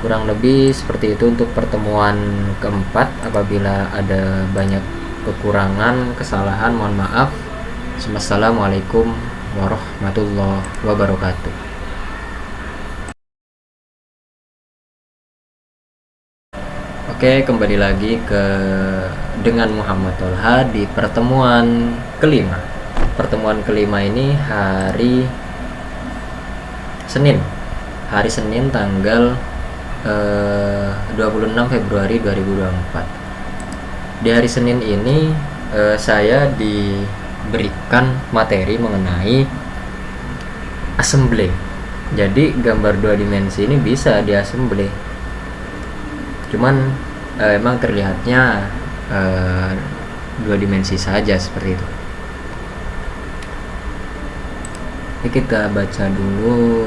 Kurang lebih seperti itu untuk pertemuan keempat. Apabila ada banyak kekurangan, kesalahan, mohon maaf. Wassalamualaikum warahmatullahi wabarakatuh. Oke, kembali lagi dengan Muhammad Tolha di pertemuan kelima. Pertemuan kelima ini hari Senin tanggal 26 Februari 2024. Di hari Senin ini saya diberikan materi mengenai assembly. Jadi gambar 2 dimensi ini bisa diassembly. Cuman emang terlihatnya 2 dimensi saja seperti itu. Ini kita baca dulu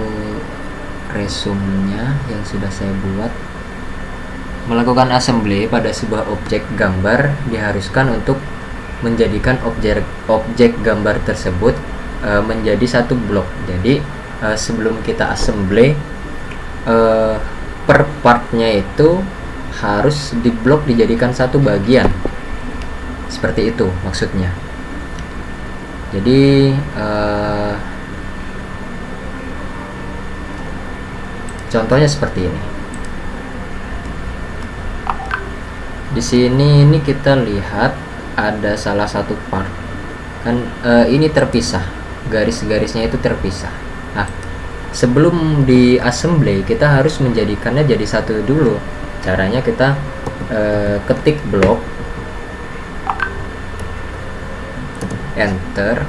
resumenya yang sudah saya buat. Melakukan assembly pada sebuah objek gambar diharuskan untuk menjadikan objek gambar tersebut menjadi satu blok. Jadi sebelum kita assembly, per partnya itu harus diblok, dijadikan satu bagian. Seperti itu maksudnya. Jadi contohnya seperti ini. Di sini ini kita lihat ada salah satu part kan, ini terpisah, garis-garisnya itu terpisah. Nah, sebelum di assembly kita harus menjadikannya jadi satu dulu. Caranya kita ketik blok, enter,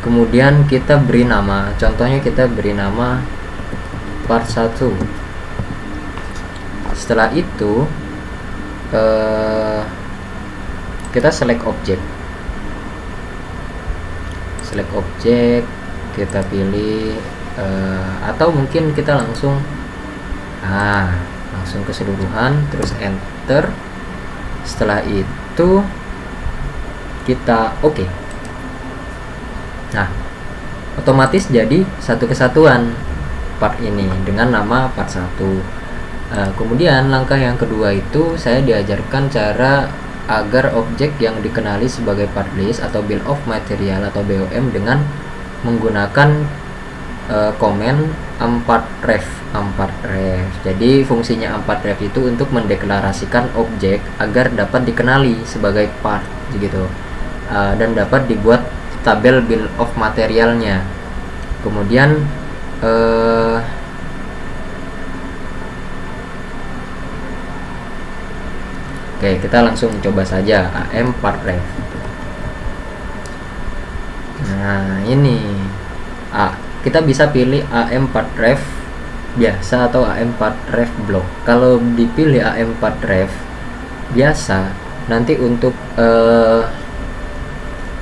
kemudian kita beri nama. Contohnya kita beri nama part 1. Setelah itu kita select objek, kita pilih atau mungkin kita langsung keseluruhan, terus enter. Setelah itu kita oke. Nah, otomatis jadi satu kesatuan part ini dengan nama part 1. Kemudian langkah yang kedua itu saya diajarkan cara agar objek yang dikenali sebagai part list atau bill of material atau BOM dengan menggunakan komen ampartref. Jadi fungsinya ampartref itu untuk mendeklarasikan objek agar dapat dikenali sebagai part gitu, dan dapat dibuat tabel bill of materialnya. Kemudian oke, kita langsung coba saja AM part ref. Nah, ini kita bisa pilih AM part ref biasa atau AM part ref block. Kalau dipilih AM part ref biasa, nanti untuk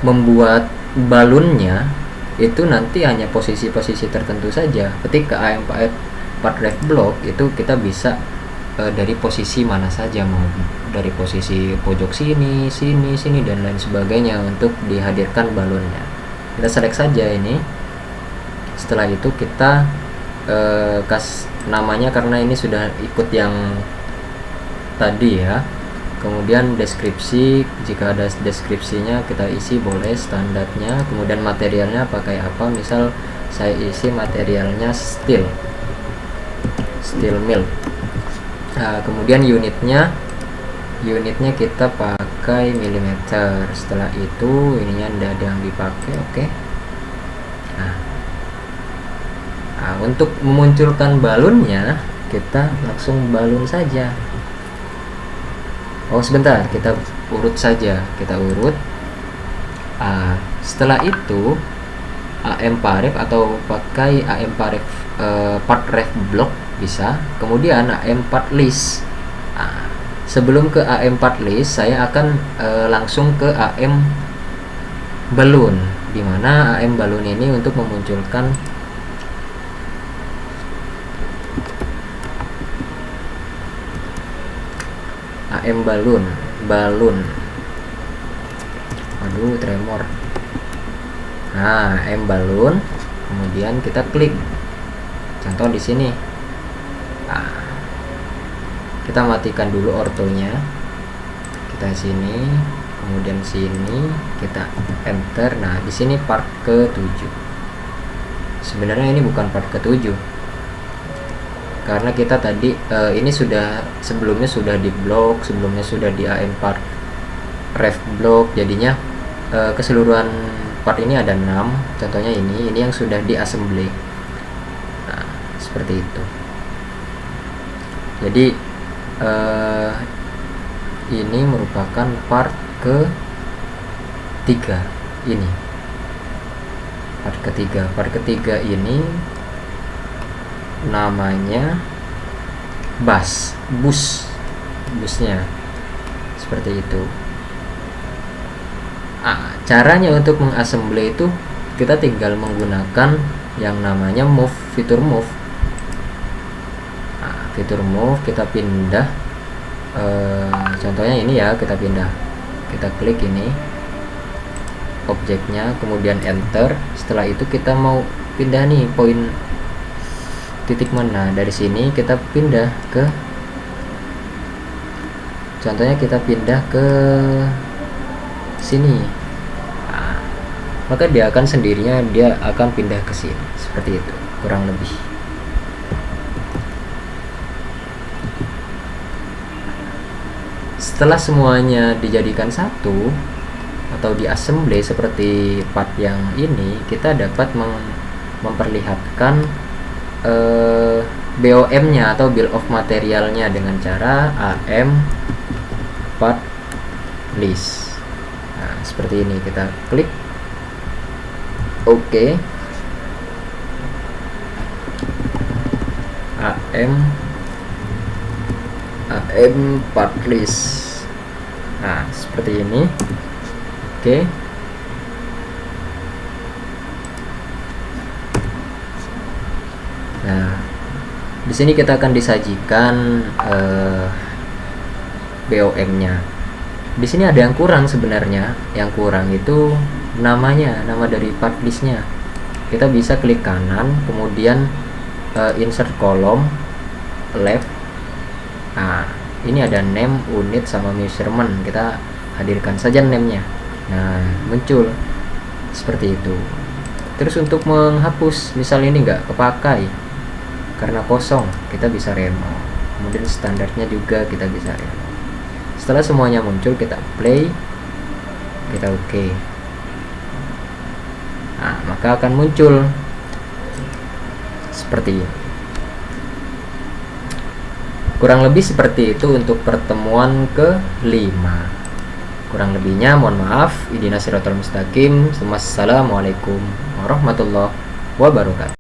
membuat balonnya itu nanti hanya posisi-posisi tertentu saja. Ketika AM part ref block itu kita bisa dari posisi mana saja, mau dari posisi pojok sini, dan lain sebagainya untuk dihadirkan balonnya. Kita select saja ini. Setelah itu kita kasih namanya karena ini sudah ikut yang tadi ya. Kemudian deskripsi, jika ada deskripsinya kita isi boleh standarnya. Kemudian materialnya pakai apa, misal saya isi materialnya steel mill. Nah, kemudian unitnya kita pakai milimeter. Setelah itu ininya tidak ada yang dipakai. Oke. Nah, untuk memunculkan balonnya kita langsung balon saja. Oh sebentar, kita urut saja, kita urut. Setelah itu AM paref atau pakai AM paref part ref block bisa. Kemudian AM part list. Sebelum ke AM part list, saya akan langsung ke AM balloon, dimana AM balloon ini untuk memunculkan AM balloon. Aduh, tremor. Nah, AM balloon, kemudian kita klik. Contoh di sini. Kita matikan dulu ortonya. Kita sini, kemudian sini, kita enter. Nah, di sini part ke-7. Sebenarnya ini bukan part ke-7. Karena kita tadi ini sudah sebelumnya sudah di blok, sebelumnya sudah di AM part ref block, jadinya keseluruhan part ini ada 6. Contohnya ini yang sudah di assembly. Nah, seperti itu. Jadi ini merupakan part ke-3 ini. Part ketiga ini namanya busnya seperti itu. Caranya untuk mengassembly itu kita tinggal menggunakan yang namanya fitur move. Fitur move kita pindah, contohnya ini ya, kita pindah, kita klik ini objeknya, kemudian enter. Setelah itu kita mau pindah nih poin titik mana, dari sini kita pindah ke, contohnya kita pindah ke sini. Maka dia akan sendirinya dia akan pindah ke sini, seperti itu kurang lebih. Setelah semuanya dijadikan satu atau di assembly seperti part yang ini, kita dapat memperlihatkan BOM-nya atau bill of materialnya dengan cara AM part list. Nah, seperti ini, kita klik OK. AM part list. Nah, seperti ini. Oke. Nah, di sini kita akan disajikan BOM-nya. Di sini ada yang kurang sebenarnya. Yang kurang itu nama dari part list-nya. Kita bisa klik kanan, kemudian insert kolom left. Nah, ini ada name, unit, sama measurement. Kita hadirkan saja name-nya. Nah, muncul seperti itu. Terus untuk menghapus, misal ini nggak kepakai karena kosong, kita bisa remove. Kemudian standarnya juga kita bisa remove. Setelah semuanya muncul, kita play, kita OK. Nah, maka akan muncul seperti ini. Kurang lebih seperti itu untuk pertemuan ke-5. Kurang lebihnya mohon maaf. Ihdinas siratal mustaqim. Wassalamualaikum warahmatullahi wabarakatuh.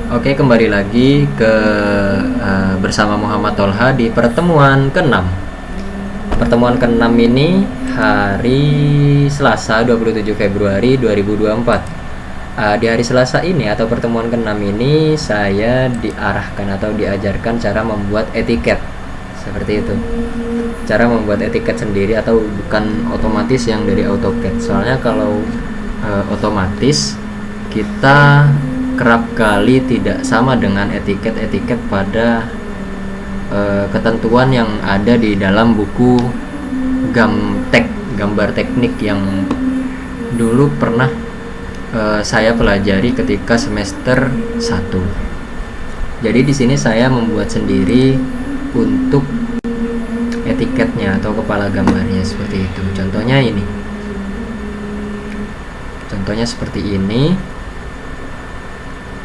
Oke, kembali lagi ke bersama Muhammad Tolha di pertemuan ke-6. Pertemuan ke-6 ini hari Selasa 27 Februari 2024. Di hari Selasa ini atau pertemuan ke-6 ini saya diarahkan atau diajarkan cara membuat etiket. Seperti itu. Cara membuat etiket sendiri atau bukan otomatis yang dari AutoCAD. Soalnya kalau otomatis kita kerap kali tidak sama dengan etiket-etiket pada ketentuan yang ada di dalam buku gambar teknik yang dulu pernah saya pelajari ketika semester 1. Jadi di sini saya membuat sendiri untuk etiketnya atau kepala gambarnya seperti itu. Contohnya ini. Contohnya seperti ini.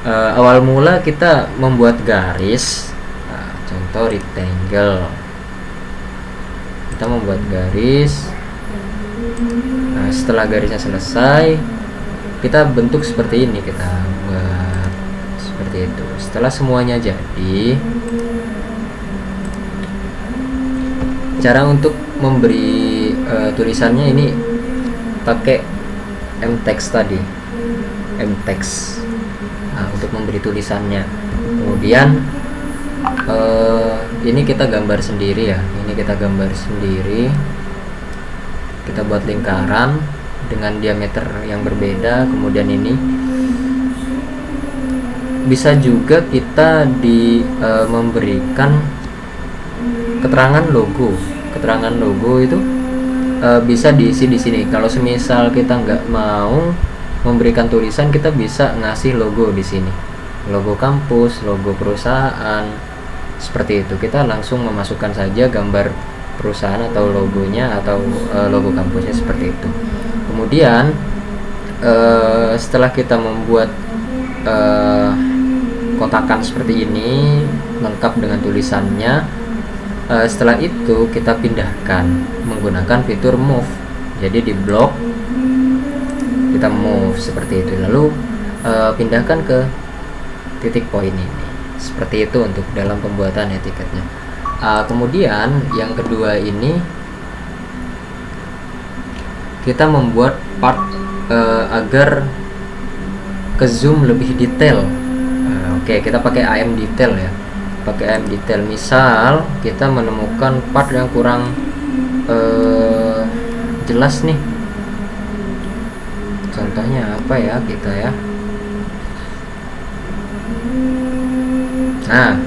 Awal mula kita membuat garis. Nah, contoh rectangle. Kita membuat garis. Nah, setelah garisnya selesai, kita bentuk seperti ini, kita buat seperti itu. Setelah semuanya jadi, cara untuk memberi tulisannya ini pakai mtext tadi, mtext. Nah, untuk memberi tulisannya. Kemudian ini kita gambar sendiri ya. Ini kita gambar sendiri. Kita buat lingkaran dengan diameter yang berbeda. Kemudian ini bisa juga kita memberikan keterangan logo. Keterangan logo itu bisa diisi di sini. Kalau semisal kita nggak mau memberikan tulisan, kita bisa ngasih logo di sini. Logo kampus, logo perusahaan, seperti itu. Kita langsung memasukkan saja gambar perusahaan atau logonya atau logo kampusnya seperti itu. Kemudian setelah kita membuat kotakan seperti ini lengkap dengan tulisannya, setelah itu kita pindahkan menggunakan fitur move. Jadi di blok kita move seperti itu, lalu pindahkan ke titik poin ini. Seperti itu untuk dalam pembuatan etiketnya. Kemudian yang kedua ini kita membuat part agar ke zoom lebih detail. Oke, kita pakai AM detail ya. Pakai AM detail. Misal kita menemukan part yang kurang jelas nih. Contohnya apa ya kita ya? Nah,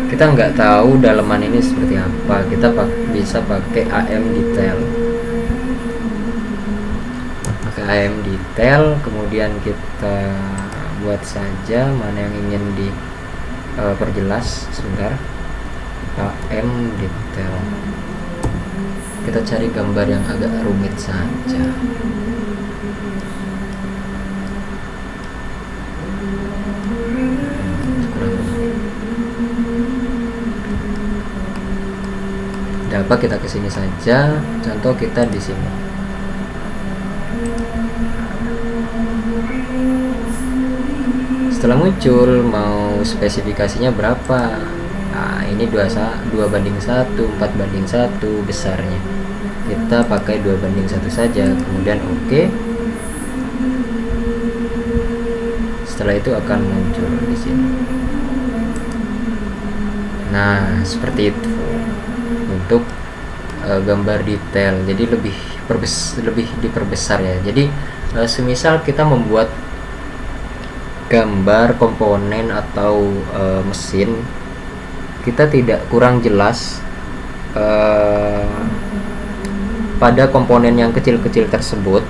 kita nggak tahu dalaman ini seperti apa, kita bisa pakai AM detail. Pakai AM detail, kemudian kita buat saja mana yang ingin diperjelas. Sebentar, AM detail. Kita cari gambar yang agak rumit saja. Apa kita kesini saja, contoh kita di sini. Setelah muncul mau spesifikasinya berapa, nah ini 2:1, 4:1 besarnya, kita pakai 2:1 saja, kemudian oke. Setelah itu akan muncul di sini. Nah seperti itu untuk gambar detail, jadi lebih diperbesar ya. Jadi semisal kita membuat gambar komponen atau mesin, kita tidak kurang jelas pada komponen yang kecil-kecil tersebut,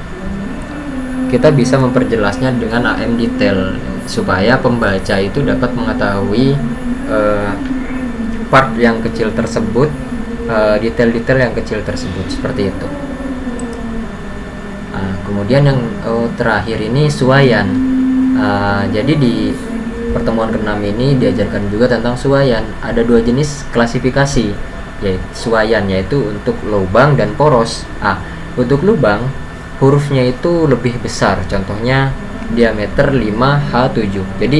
kita bisa memperjelasnya dengan AM detail supaya pembaca itu dapat mengetahui part yang kecil tersebut, detail-detail yang kecil tersebut, seperti itu. Nah, kemudian yang terakhir ini suaian. Jadi di pertemuan ke-6 ini diajarkan juga tentang suaian. Ada 2 jenis klasifikasi, yaitu suaian, yaitu untuk lubang dan poros. Untuk lubang, hurufnya itu lebih besar, contohnya diameter 5H7. Jadi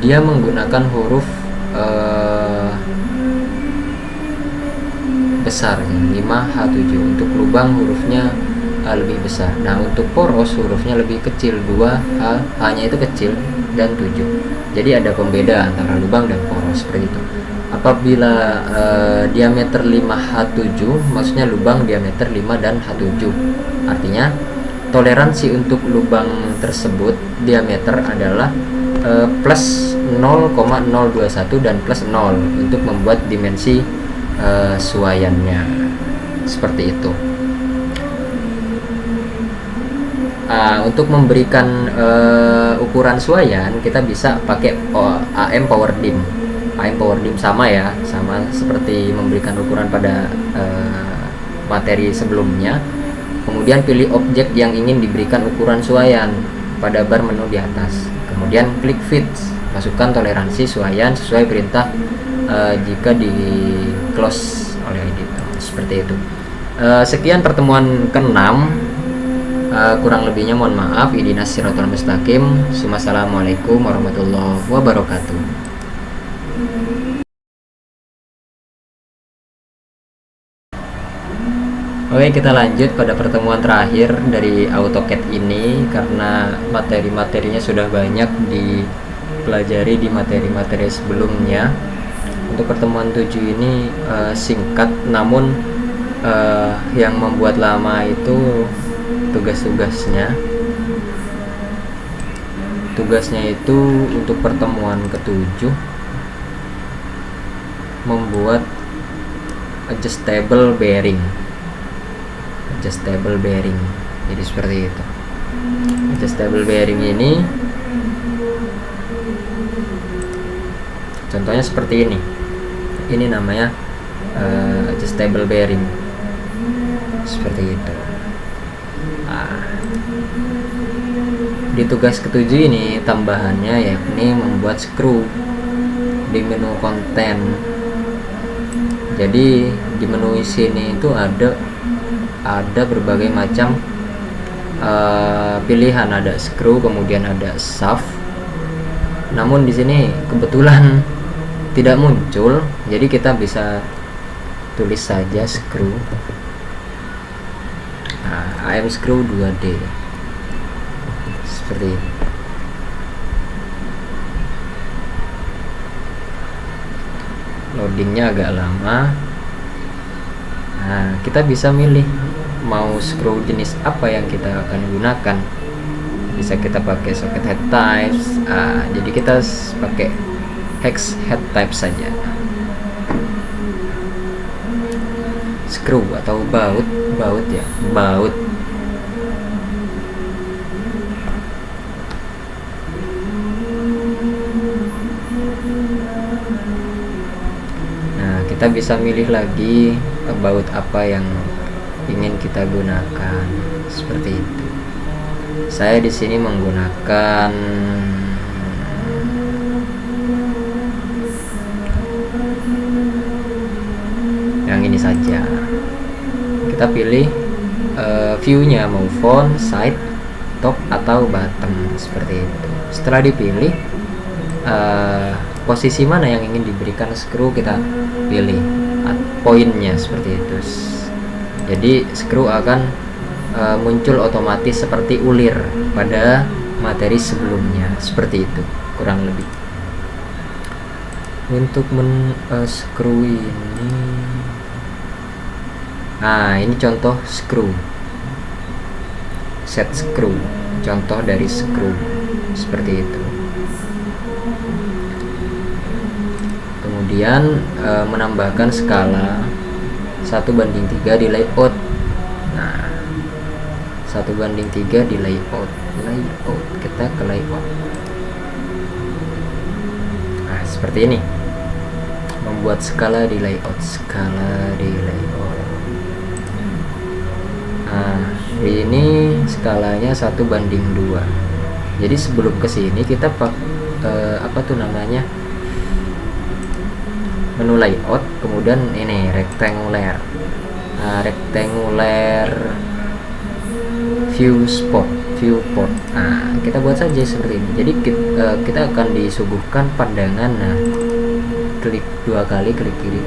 dia menggunakan huruf besar 5H7. Untuk lubang hurufnya lebih besar. Nah untuk poros hurufnya lebih kecil, 2H, H-nya itu kecil dan 7. Jadi ada pembeda antara lubang dan poros seperti itu. Apabila diameter 5H7, maksudnya lubang diameter 5 dan H7. Artinya toleransi untuk lubang tersebut diameter adalah plus 0,021 dan plus 0 untuk membuat dimensi suaiannya seperti itu. Untuk memberikan ukuran suayan kita bisa pakai AM Power Dim. AM Power Dim sama ya, sama seperti memberikan ukuran pada materi sebelumnya. Kemudian pilih objek yang ingin diberikan ukuran suayan pada bar menu di atas. Kemudian klik fit, masukkan toleransi suayan sesuai perintah jika di close oleh editor, seperti itu. Sekian pertemuan ke-6. Kurang lebihnya mohon maaf. Ihdinas siratal mustaqim. Wassalamualaikum warahmatullahi wabarakatuh. Oke, kita lanjut pada pertemuan terakhir dari AutoCAD ini, karena materi-materinya sudah banyak dipelajari di materi-materi sebelumnya. Untuk pertemuan 7 ini singkat, namun yang membuat lama itu tugas-tugasnya. Tugasnya itu untuk pertemuan ke-7 membuat adjustable bearing. Jadi seperti itu. Adjustable bearing ini contohnya seperti ini. Ini namanya adjustable bearing, seperti itu. Di tugas ke-7 ini tambahannya yakni membuat screw di menu konten. Jadi di menu sini itu ada berbagai macam pilihan, ada screw, kemudian ada shaft. Namun di sini kebetulan tidak muncul, jadi kita bisa tulis saja screw. AM screw 2D, seperti ini. Loadingnya agak lama. Kita bisa milih mau screw jenis apa yang kita akan gunakan. Bisa kita pakai socket head types. Jadi kita pakai hex head type saja. Screw atau baut ya, baut. Kita bisa milih lagi baut apa yang ingin kita gunakan, seperti itu. Saya di sini menggunakan yang ini saja. Kita pilih view-nya, mau font, side, top atau bottom, seperti itu. Setelah dipilih posisi mana yang ingin diberikan screw, kita pilih poinnya, seperti itu. Jadi screw akan muncul otomatis seperti ulir pada materi sebelumnya, seperti itu kurang lebih. Untuk screw ini, ini contoh screw, set screw, contoh dari screw, seperti itu. Kemudian menambahkan skala 1:3 di layout. 1:3 di layout. Kita ke layout. Seperti ini. Membuat skala di layout. Ini skalanya 1:2. Jadi sebelum kesini kita menu layout, kemudian ini rectangular viewport. Kita buat saja seperti ini. Jadi kita akan disuguhkan pandangan. Klik 2 kali, klik kiri.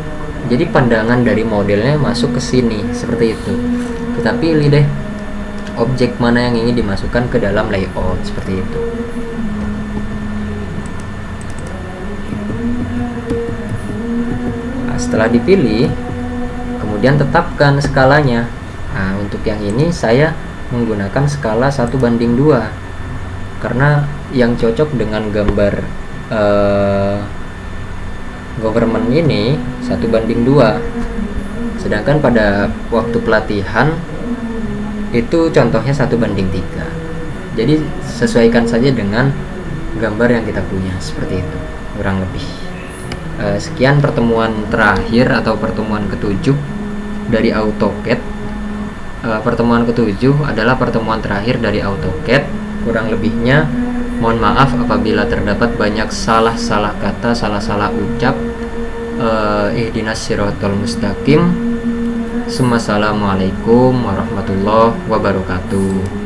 Jadi pandangan dari modelnya masuk ke sini, seperti itu. Kita pilih deh objek mana yang ingin dimasukkan ke dalam layout, seperti itu. Setelah dipilih, kemudian tetapkan skalanya. Untuk yang ini saya menggunakan skala 1:2 karena yang cocok dengan gambar government ini 1:2. Sedangkan pada waktu pelatihan itu contohnya 1:3. Jadi sesuaikan saja dengan gambar yang kita punya, seperti itu kurang lebih. Sekian pertemuan terakhir atau pertemuan ketujuh dari AutoCAD. Pertemuan ketujuh adalah pertemuan terakhir dari AutoCAD. Kurang lebihnya mohon maaf apabila terdapat banyak salah-salah kata, salah-salah ucap. Ihdinas siratal mustaqim. Assalamualaikum warahmatullahi wabarakatuh.